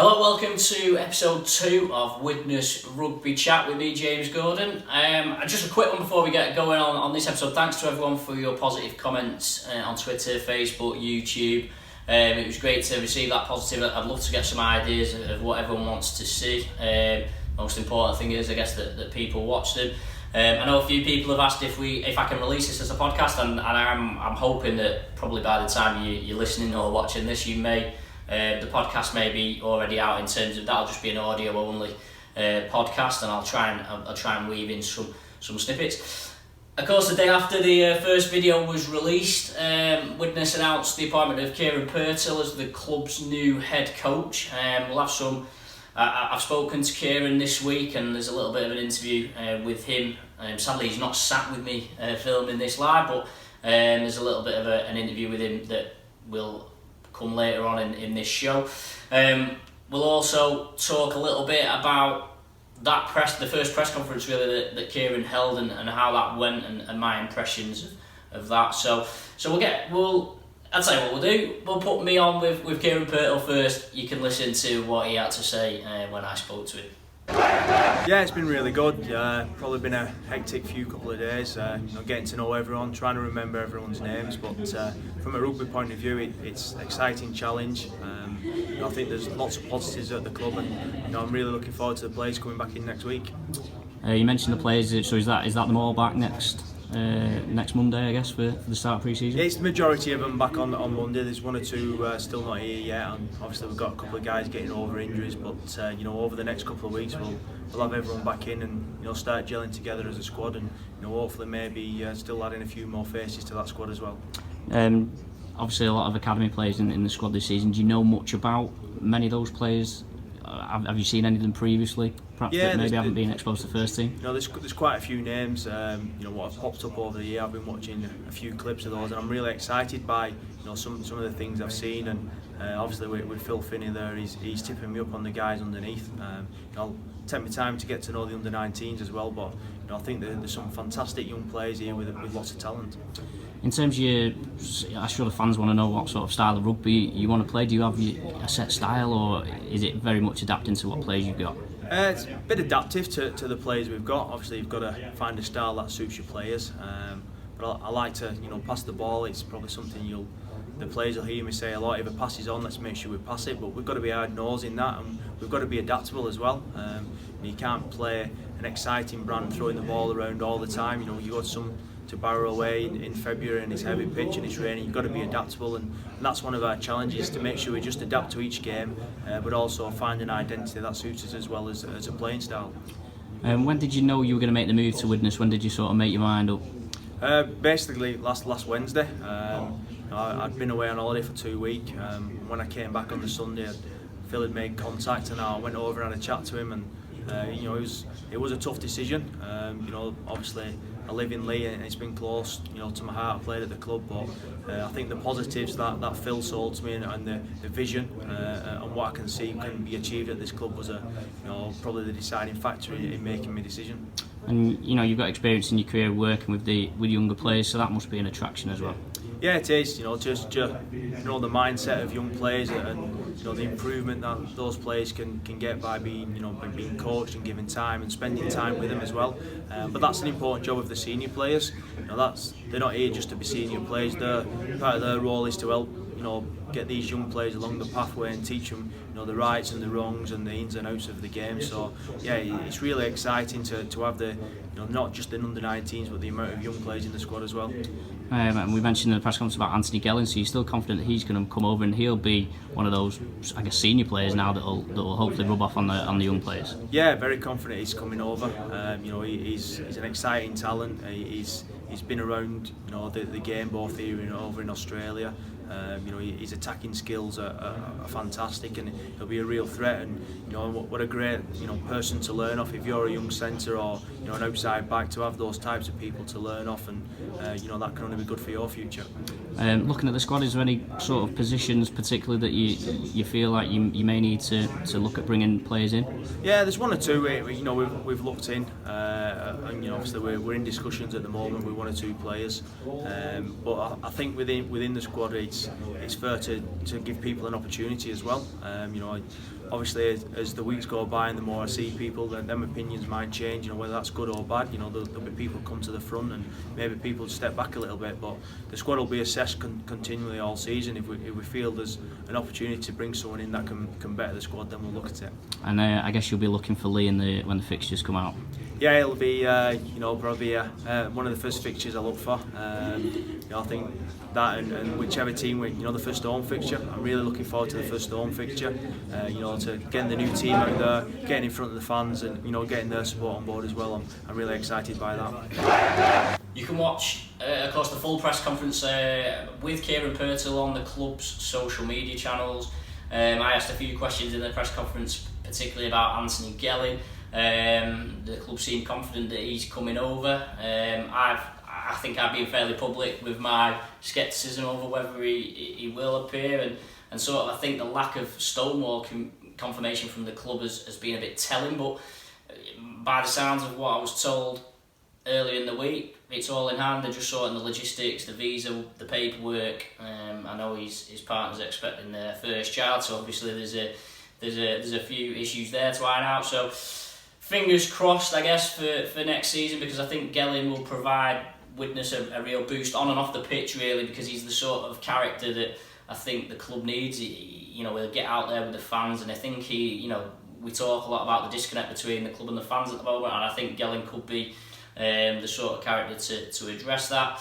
Hello, welcome to episode 2 of Widnes Rugby Chat with me, James Gordon. Just a quick one before we get going on this episode. Thanks to everyone for your positive comments on Twitter, Facebook, YouTube. It was great to receive that positive. I'd love to get some ideas of what everyone wants to see. Most important thing is, I guess, that people watch them. I know a few people have asked if I can release this as a podcast, and I'm hoping that probably by the time you're listening or watching this, the podcast may be already out in terms of that'll just be an audio only podcast, and I'll try and weave in some snippets. Of course, the day after the first video was released, Widnes announced the appointment of Kieron Purtill as the club's new head coach. We'll have some. I've spoken to Kieron this week, and there's a little bit of an interview with him. Sadly, he's not sat with me filming this live, but there's a little bit of an interview with him that will come later on in this show. We'll also talk a little bit about the first press conference really that Kieron held and how that went and my impressions of that. So I'd say what we'll do. We'll put me on with Kieron Purtill first. You can listen to what he had to say when I spoke to him. Yeah, it's been really good. Probably been a hectic couple of days. Getting to know everyone, trying to remember everyone's names. But from a rugby point of view, it's an exciting challenge. I think there's lots of positives at the club, and I'm really looking forward to the players coming back in next week. You mentioned the players. So is that them all back next Monday, I guess, for the start of pre-season? Yeah, it's the majority of them back on Monday. There's one or two still not here yet, and obviously we've got a couple of guys getting over injuries. But over the next couple of weeks, we'll have everyone back in and start gelling together as a squad, and hopefully maybe still adding a few more faces to that squad as well. Obviously, a lot of academy players in the squad this season. Do you know much about many of those players? Have you seen any of them previously? Perhaps that maybe haven't been exposed to the first team. There's quite a few names. What have popped up over the year. I've been watching a few clips of those, and I'm really excited by some of the things I've seen. And obviously with Phil Finney there, he's tipping me up on the guys underneath. I'll take my time to get to know the under-19s as well. But I think there's some fantastic young players here with lots of talent. In terms of I'm sure the fans want to know what sort of style of rugby you want to play. Do you have a set style, or is it very much adapting to what players you've got? It's a bit adaptive to the players we've got. Obviously, you've got to find a style that suits your players. But I like to, pass the ball. It's probably something the players will hear me say a lot. If a pass is on, let's make sure we pass it. But we've got to be hard-nosed in that, and we've got to be adaptable as well. You can't play an exciting brand throwing the ball around all the time. You go to Barrow away in February and it's heavy pitch and it's raining. You've got to be adaptable, and that's one of our challenges, to make sure we just adapt to each game, but also find an identity that suits us as well as a playing style. When did you know you were going to make the move to Widnes? When did you sort of make your mind up? Basically last Wednesday. I'd been away on holiday for 2 weeks. When I came back on the Sunday, Phil had made contact, and I went over and had a chat to him, and it was a tough decision. Obviously I live in Leigh and it's been close, to my heart. I played at the club, but I think the positives that Phil sold to me and the vision and what I can see can be achieved at this club was probably the deciding factor in making my decision. And you've got experience in your career working with younger players, so that must be an attraction as well. Yeah, it is. Just the mindset of young players and the improvement that those players can get by being being coached and given time and spending time with them as well. But that's an important job of the senior players. They're not here just to be senior players. Part of their role is to help get these young players along the pathway and teach them the rights and the wrongs and the ins and outs of the game. So yeah, it's really exciting to have the not just the under-19s but the amount of young players in the squad as well. And we mentioned in the press conference about Anthony Gelling, so you're still confident that he's going to come over and he'll be one of those, I guess, senior players now that'll hopefully rub off on the young players. Yeah, very confident he's coming over. He's an exciting talent. He's been around the game both here and over in Australia. His attacking skills are fantastic, and he'll be a real threat. And what a great person to learn off if you're a young centre or an outside back, to have those types of people to learn off, and that can only be good for your future. Looking at the squad, is there any sort of positions particularly that you feel like you may need to look at bringing players in? Yeah, there's one or two we've looked in, and obviously we're in discussions at the moment with one or two players, but I think within the squad it's fair to give people an opportunity as well. obviously as the weeks go by and the more I see people, then them opinions might change, you know, whether that's good or bad. You know, there'll be people come to the front and maybe people step back a little bit, but the squad will be assessed continually all season. If we feel there's an opportunity to bring someone in that can better the squad, then we'll look at it. And I guess you'll be looking for Lee when the fixtures come out. Yeah, it'll be probably one of the first fixtures I look for. I think that and whichever team the first home fixture. I'm really looking forward to the first home fixture. To getting the new team out there, getting in front of the fans, and getting their support on board as well. I'm really excited by that. You can watch, of course, the full press conference with Kieron Purtill on the club's social media channels. I asked a few questions in the press conference, particularly about Anthony Gelling. The club seemed confident that he's coming over. I think I've been fairly public with my scepticism over whether he will appear, and sort of I think the lack of Stonewall confirmation from the club has been a bit telling. But by the sounds of what I was told earlier in the week, it's all in hand. They're just sorting the logistics, the visa, the paperwork. I know his partner's expecting their first child, so obviously there's a few issues there to iron out. So fingers crossed, I guess, for next season, because I think Gelling will provide Widnes a real boost on and off the pitch, really, because he's the sort of character that I think the club needs. He'll get out there with the fans, and I think we talk a lot about the disconnect between the club and the fans at the moment, and I think Gelling could be the sort of character to address that.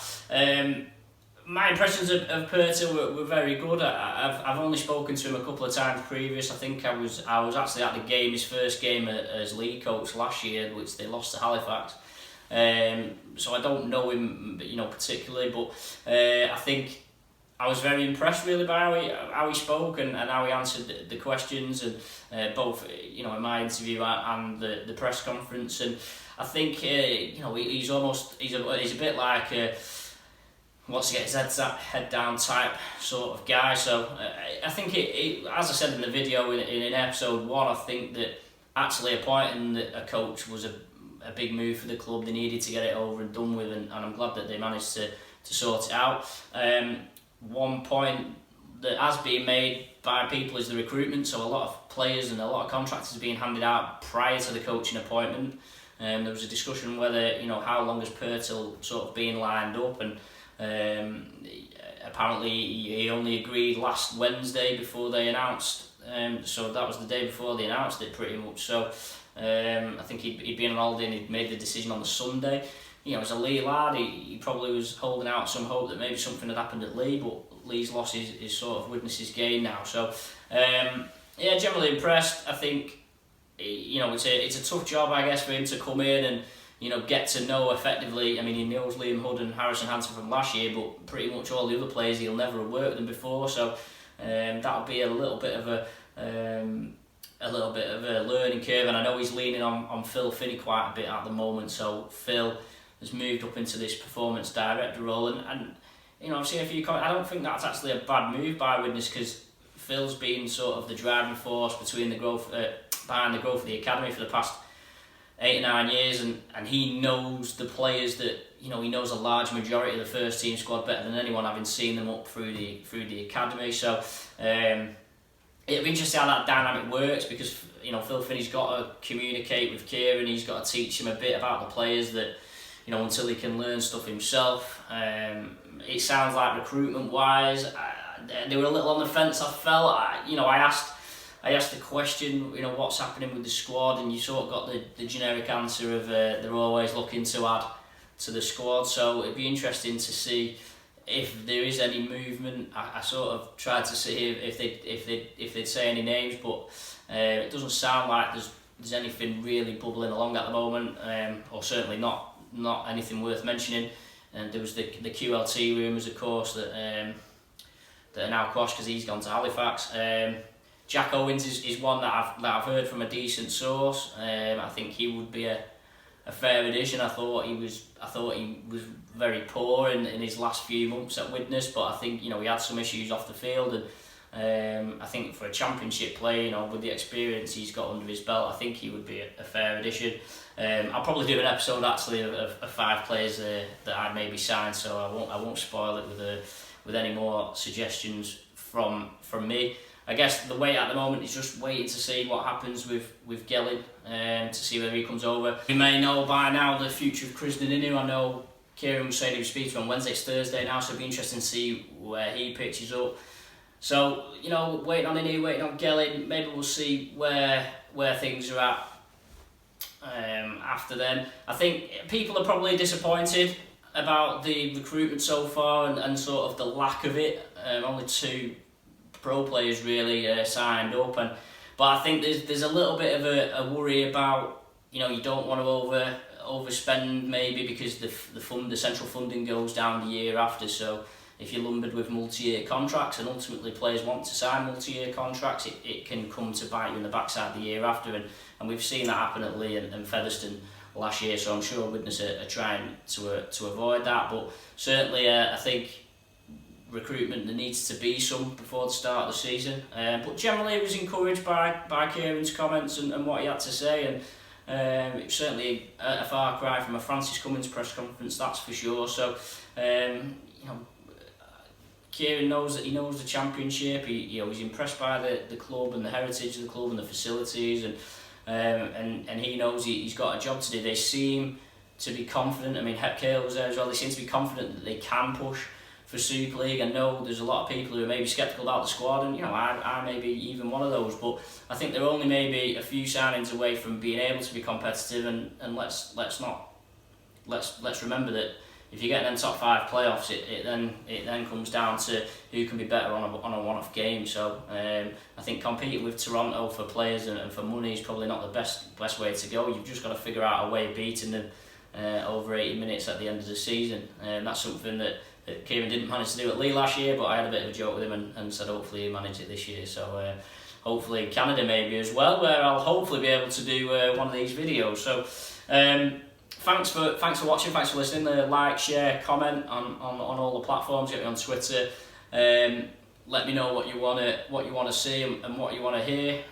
My impressions of Purtill were very good. I've only spoken to him a couple of times previous. I think I was actually at the game, his first game as league coach last year, which they lost to Halifax. So I don't know him, particularly, but I think I was very impressed really by how he spoke and how he answered the questions, and both in my interview and the press conference. And I think he's a bit like wants to get his head down type sort of guy. So I think as I said in the video in episode 1, I think that actually appointing a coach was a big move for the club. They needed to get it over and done with, and I'm glad that they managed to sort it out. One point that has been made by people is the recruitment. So a lot of players and a lot of contractors are being handed out prior to the coaching appointment. There was a discussion whether how long has Purtill sort of been lined up, and apparently he only agreed last Wednesday before they announced. So that was the day before they announced it, pretty much. So I think he'd been on holiday and he'd made the decision on the Sunday. As a Lee lad, he probably was holding out some hope that maybe something had happened at Lee, but Lee's loss is sort of Widnes' gain now. So generally impressed. I think it's a tough job, I guess, for him to come in and get to know effectively. I mean, he knows Liam Hood and Harrison Hansen from last year, but pretty much all the other players he'll never have worked with them before. So that'll be a little bit of a learning curve, and I know he's leaning on Phil Finney quite a bit at the moment. So Phil has moved up into this performance director role, and I've seen a few comments. I don't think that's actually a bad move by Widnes, because Phil's been sort of the driving force behind the growth of the academy for the past 8 or 9 years, and he knows the players that he knows a large majority of the first team squad better than anyone, having seen them up through the academy. So it'll be interesting how that dynamic works, because Phil Finney's got to communicate with Kieron. He's got to teach him a bit about the players that until he can learn stuff himself. It sounds like recruitment wise, they were a little on the fence. I felt I asked the question, what's happening with the squad, and you sort of got the generic answer of they're always looking to add to the squad. So it'd be interesting to see if there is any movement. I sort of tried to see if they'd say any names, but it doesn't sound like there's anything really bubbling along at the moment, or certainly not anything worth mentioning. And there was the QLT rumours, of course, that are now quashed because he's gone to Halifax. Jack Owens is one that I've heard from a decent source. I think he would be a fair addition. I thought he was very poor in his last few months at Widnes, but I think he had some issues off the field, and I think for a championship player, with the experience he's got under his belt, I think he would be a fair addition. I'll probably do an episode actually of 5 players that I'd maybe sign, so I won't spoil it with any more suggestions from me. I guess the wait at the moment is just waiting to see what happens with Gelling, to see whether he comes over. We may know by now the future of Krisnan Inu. I know Kieron was saying he was speaking on Wednesday, it's Thursday now, so it'll be interesting to see where he pitches up. So, you know, waiting on Inu, waiting on Gelling, maybe we'll see where things are at after then. I think people are probably disappointed about the recruitment so far and sort of the lack of it. Only 2 pro players really signed up, but I think there's a little bit of a worry about, you know, you don't want to overspend maybe because the central funding goes down the year after. So if you're lumbered with multi-year contracts, and ultimately players want to sign multi-year contracts, it can come to bite you in the backside the year after, and we've seen that happen at Lee and Featherstone last year. So I'm sure Widnes are trying to avoid that, but certainly I think recruitment, there needs to be some before the start of the season. But generally I was encouraged by Kieron's comments and what he had to say, and it was certainly a far cry from a Francis Cummins press conference, that's for sure. So you know, Kieron knows that he knows the championship. He's impressed by the club and the heritage of the club and the facilities, and he knows he's got a job to do. They seem to be confident. I mean, Hep Cale was there as well. They seem to be confident that they can push for Super League. I know there's a lot of people who are maybe sceptical about the squad, and you know, I may be even one of those, but I think they're only maybe a few signings away from being able to be competitive, and let's remember that if you get them top 5 playoffs, it then comes down to who can be better on a one-off game. So I think competing with Toronto for players and for money is probably not the best way to go. You've just got to figure out a way of beating them over 80 minutes at the end of the season. That's something that Kieron didn't manage to do at Lee last year, but I had a bit of a joke with him and said hopefully he'll manage it this year. So hopefully Canada maybe as well, where I'll hopefully be able to do one of these videos. So thanks for watching, thanks for listening. Like, share, comment on all the platforms. Get me on Twitter. Let me know what you want to see and what you want to hear.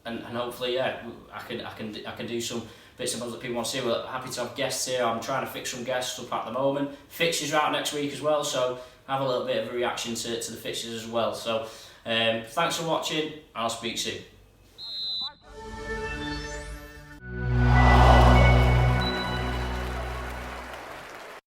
And hopefully, yeah, I can do some bits and bobs that people want to see. We're happy to have guests here. I'm trying to fix some guests up at the moment. Fixtures are out next week as well, so have a little bit of a reaction to the fixtures as well. So thanks for watching, and I'll speak soon.